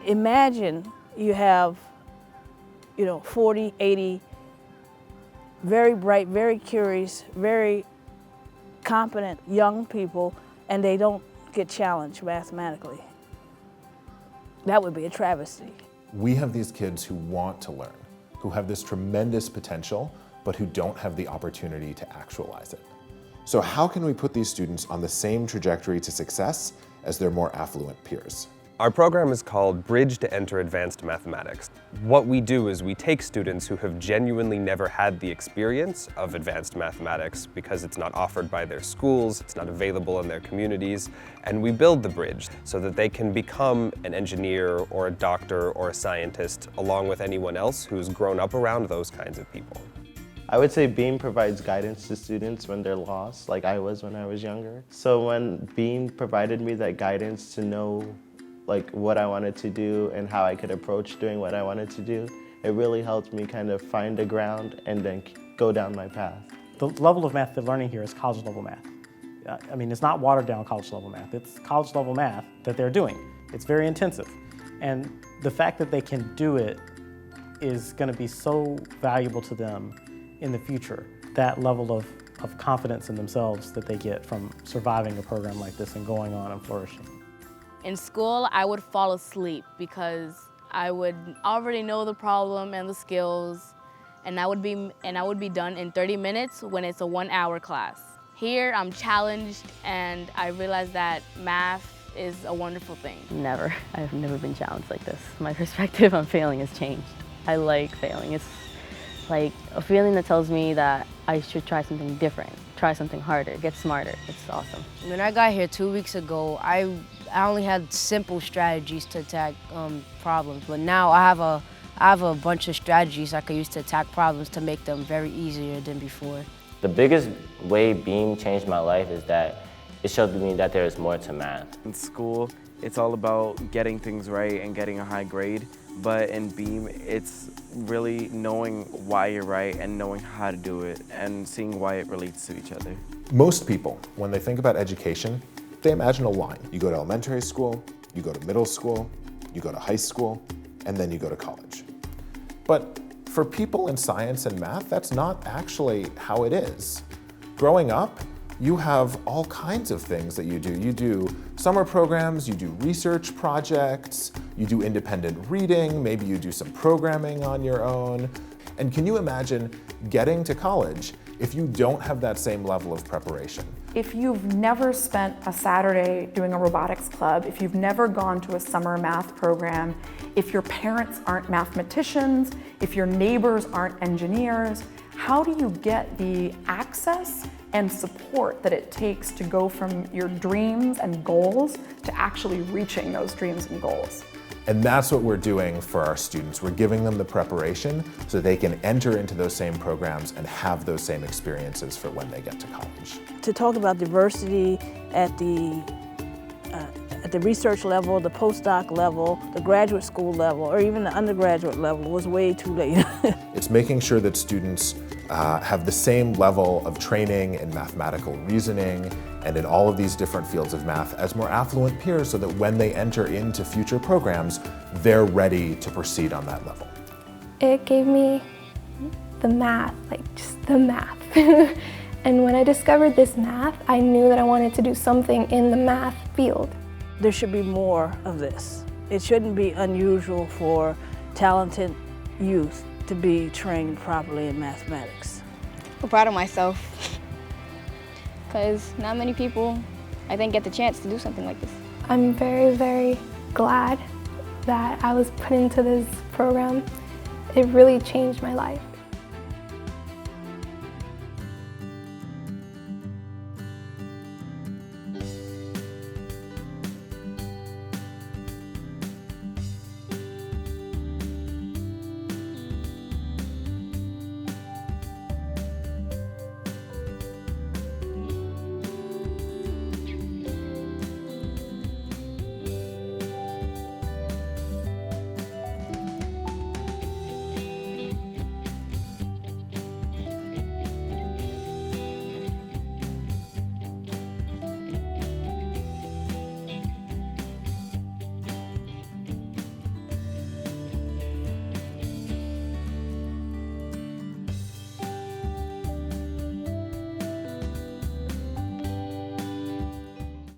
Imagine you have, 40, 80 very bright, very curious, very competent young people, and they don't get challenged mathematically. That would be a travesty. We have these kids who want to learn, who have this tremendous potential, but who don't have the opportunity to actualize it. So how can we put these students on the same trajectory to success as their more affluent peers? Our program is called Bridge to Enter Advanced Mathematics. What we do is we take students who have genuinely never had the experience of advanced mathematics because it's not offered by their schools, it's not available in their communities, and we build the bridge so that they can become an engineer or a doctor or a scientist along with anyone else who's grown up around those kinds of people. I would say B.E.A.M provides guidance to students when they're lost, like I was when I was younger. So when B.E.A.M provided me that guidance to know what I wanted to do and how I could approach doing what I wanted to do, it really helped me kind of find a ground and then go down my path. The level of math they're learning here is college level math. I mean, it's not watered down college level math. It's college level math that they're doing. It's very intensive. And the fact that they can do it is going to be so valuable to them in the future. That level of confidence in themselves that they get from surviving a program like this and going on and flourishing. In school, I would fall asleep because I would already know the problem and the skills, and I would be done in 30 minutes when it's a 1-hour class. Here, I'm challenged, and I realize that math is a wonderful thing. Never. I've never been challenged like this. My perspective on failing has changed. I like failing. It's like a feeling that tells me that I should try something different, try something harder, get smarter. It's awesome. When I got here 2 weeks ago, I only had simple strategies to attack problems, but now I have a bunch of strategies I could use to attack problems to make them very easier than before. The biggest way B.E.A.M changed my life is that it showed me that there is more to math. In school, it's all about getting things right and getting a high grade, but in B.E.A.M, it's really knowing why you're right and knowing how to do it and seeing why it relates to each other. Most people, when they think about education, they imagine a line. You go to elementary school, you go to middle school, you go to high school, and then you go to college. But for people in science and math, that's not actually how it is. Growing up, you have all kinds of things that you do. You do summer programs, you do research projects, you do independent reading, maybe you do some programming on your own. And can you imagine getting to college if you don't have that same level of preparation? If you've never spent a Saturday doing a robotics club, if you've never gone to a summer math program, if your parents aren't mathematicians, if your neighbors aren't engineers, how do you get the access and support that it takes to go from your dreams and goals to actually reaching those dreams and goals? And that's what we're doing for our students. We're giving them the preparation so they can enter into those same programs and have those same experiences for when they get to college. To talk about diversity at the research level, the postdoc level, the graduate school level, or even the undergraduate level was way too late. It's making sure that students have the same level of training in mathematical reasoning and in all of these different fields of math as more affluent peers so that when they enter into future programs, they're ready to proceed on that level. It gave me the math, just the math. And when I discovered this math, I knew that I wanted to do something in the math field. There should be more of this. It shouldn't be unusual for talented youth to be trained properly in mathematics. I'm proud of myself because not many people, I think, get the chance to do something like this. I'm very, very glad that I was put into this program. It really changed my life.